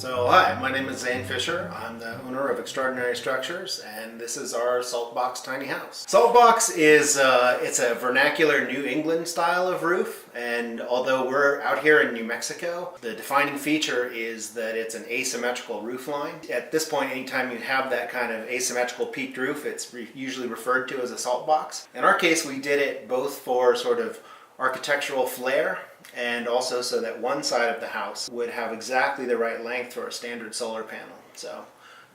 So hi, my name is Zane Fisher. I'm the owner of Extraordinary Structures, and this is our Saltbox tiny house. Saltbox is it's a vernacular New England style of roof, and although we're out here in New Mexico, the defining feature is that it's an asymmetrical roof line. At this point, anytime you have that kind of asymmetrical peaked roof, it's usually referred to as a saltbox. In our case, we did it both for sort of architectural flair and also so that one side of the house would have exactly the right length for a standard solar panel. So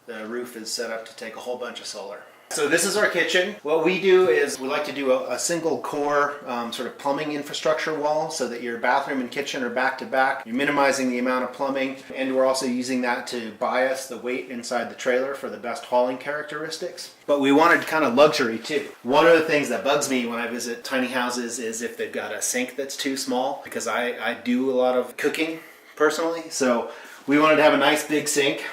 the roof is set up to take a whole bunch of solar. So this is our kitchen. What we do is we like to do a single core sort of plumbing infrastructure wall so that your bathroom and kitchen are back to back. You're minimizing the amount of plumbing, and we're also using that to bias the weight inside the trailer for the best hauling characteristics. But we wanted kind of luxury too. One of the things that bugs me when I visit tiny houses is if they've got a sink that's too small, because I do a lot of cooking personally. So we wanted to have a nice big sink.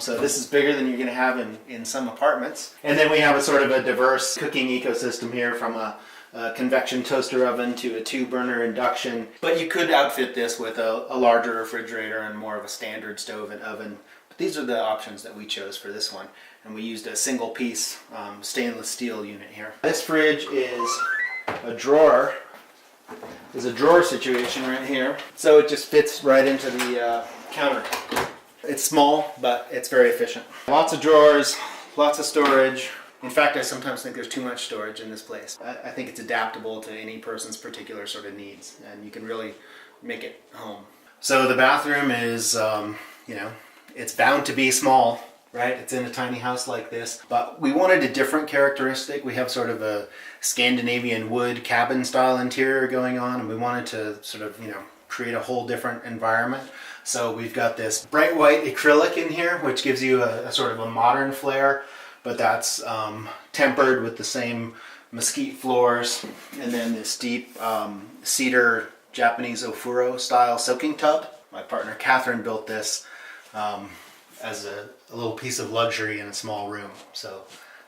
So this is bigger than you're going to have in some apartments. And then we have a sort of a diverse cooking ecosystem here, from a convection toaster oven to a 2-burner induction. But you could outfit this with a larger refrigerator and more of a standard stove and oven. But these are the options that we chose for this one. And we used a single piece stainless steel unit here. This fridge is a drawer. There's a drawer situation right here. So it just fits right into the counter. It's small, but it's very efficient. Lots of drawers, lots of storage. In fact, I sometimes think there's too much storage in this place. I think it's adaptable to any person's particular sort of needs, and you can really make it home. So the bathroom is, it's bound to be small, right? It's in a tiny house like this, but we wanted a different characteristic. We have sort of a Scandinavian wood cabin style interior going on, and we wanted to sort of, create a whole different environment. So we've got this bright white acrylic in here, which gives you a sort of a modern flair, but that's tempered with the same mesquite floors, and then this deep cedar Japanese ofuro style soaking tub. My partner Catherine built this as a little piece of luxury in a small room. So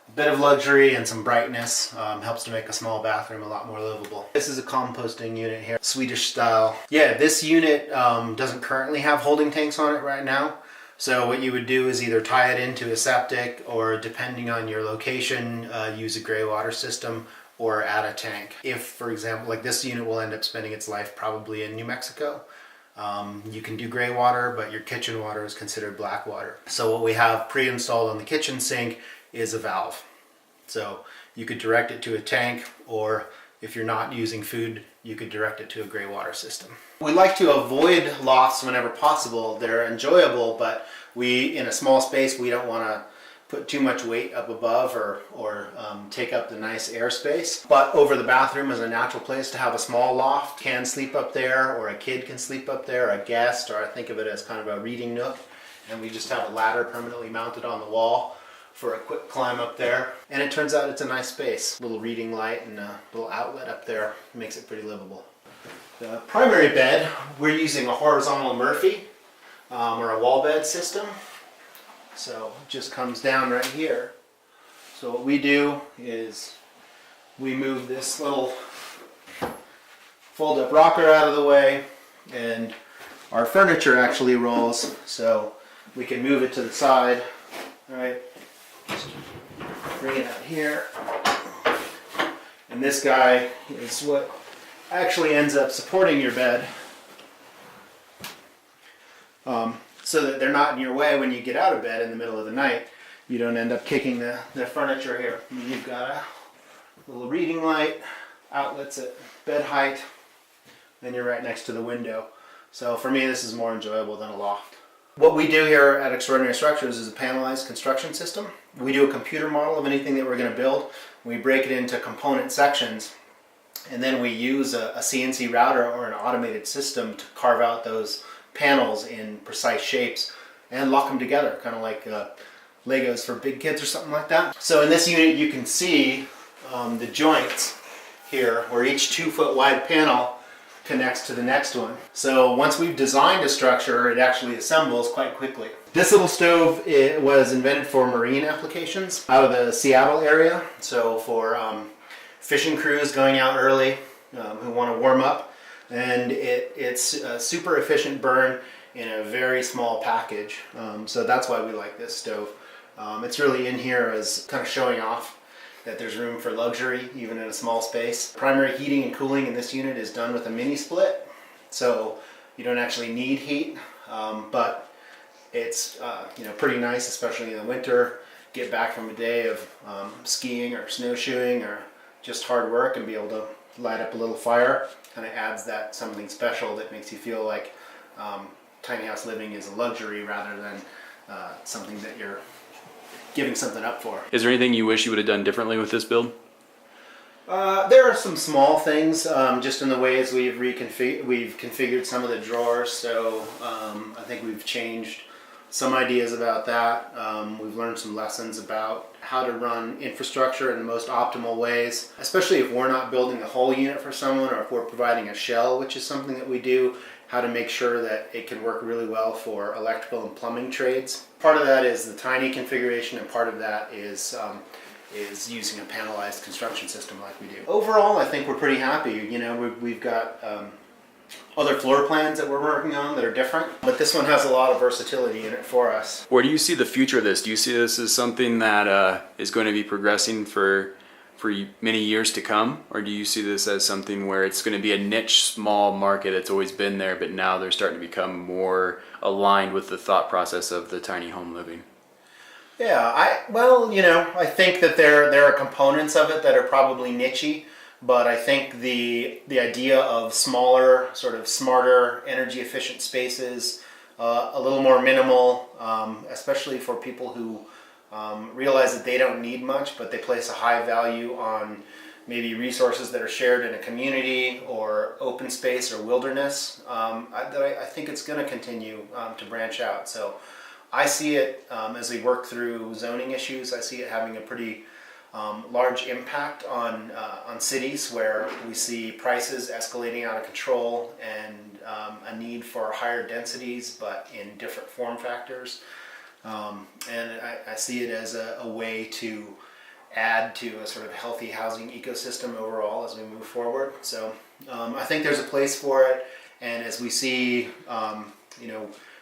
a bit of luxury and some brightness helps to make a small bathroom a lot more livable. This is a composting unit here, Swedish style. Yeah, this unit doesn't currently have holding tanks on it right now. So what you would do is either tie it into a septic, or depending on your location, use a gray water system or add a tank. If, for example, like this unit will end up spending its life probably in New Mexico. You can do gray water, but your kitchen water is considered black water. So what we have pre-installed on the kitchen sink is a valve. So you could direct it to a tank, or if you're not using food, you could direct it to a gray water system. We like to avoid lofts whenever possible. They're enjoyable, but in a small space, we don't want to put too much weight up above or take up the nice airspace. But over the bathroom is a natural place to have a small loft. Can sleep up there, or a kid can sleep up there, a guest, or I think of it as kind of a reading nook. And we just have a ladder permanently mounted on the wall for a quick climb up there. And it turns out it's a nice space. Little reading light and a little outlet up there makes it pretty livable. The primary bed, we're using a horizontal Murphy or a wall bed system. So it just comes down right here. So what we do is we move this little fold-up rocker out of the way, and our furniture actually rolls, so we can move it to the side. All right. Just bring it out here, and this guy is what actually ends up supporting your bed, so that they're not in your way when you get out of bed in the middle of the night. You don't end up kicking the furniture here. You've got a little reading light, outlets at bed height, then you're right next to the window. So for me, this is more enjoyable than a loft. What we do here at Extraordinary Structures is a panelized construction system. We do a computer model of anything that we're going to build. We break it into component sections, and then we use a CNC router or an automated system to carve out those panels in precise shapes and lock them together, kind of like Legos for big kids or something like that. So in this unit you can see the joints here, where each 2-foot wide panel connects to the next one. So once we've designed a structure, it actually assembles quite quickly. This little stove, it was invented for marine applications out of the Seattle area. So for fishing crews going out early who want to warm up, and it's a super efficient burn, in a very small package. So that's why we like this stove. It's really in here as kind of showing off that there's room for luxury even in a small space. Primary heating and cooling in this unit is done with a mini split, so you don't actually need heat, but it's pretty nice, especially in the winter. Get back from a day of skiing or snowshoeing or just hard work and be able to light up a little fire. Kind of adds that something special that makes you feel like tiny house living is a luxury rather than something that you're giving something up for. Is there anything you wish you would have done differently with this build? There are some small things, just in the ways we've configured some of the drawers. So I think we've changed some ideas about that. We've learned some lessons about how to run infrastructure in the most optimal ways, especially if we're not building the whole unit for someone, or if we're providing a shell, which is something that we do. How to make sure that it can work really well for electrical and plumbing trades. Part of that is the tiny configuration, and part of that is using a panelized construction system like we do. Overall, I think we're pretty happy. You know, we've got other floor plans that we're working on that are different, but this one has a lot of versatility in it for us. Where do you see the future of this? Do you see this as something that is going to be progressing for many years to come, or do you see this as something where it's going to be a niche, small market that's always been there, but now they're starting to become more aligned with the thought process of the tiny home living? Yeah, I think that there are components of it that are probably niche-y, but I think the idea of smaller, sort of smarter, energy efficient spaces, a little more minimal, especially for people who realize that they don't need much, but they place a high value on maybe resources that are shared in a community or open space or wilderness. I think it's going to continue to branch out. So I see it as we work through zoning issues. I see it having a pretty large impact on cities where we see prices escalating out of control and a need for higher densities, but in different form factors. And I see it as a way to add to a sort of healthy housing ecosystem overall as we move forward. So I think there's a place for it, and as we see,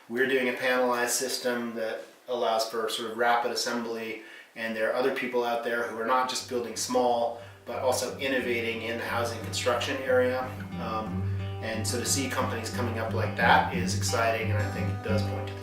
we're doing a panelized system that allows for sort of rapid assembly, and there are other people out there who are not just building small, but also innovating in the housing construction area. And so to see companies coming up like that is exciting, and I think it does point to the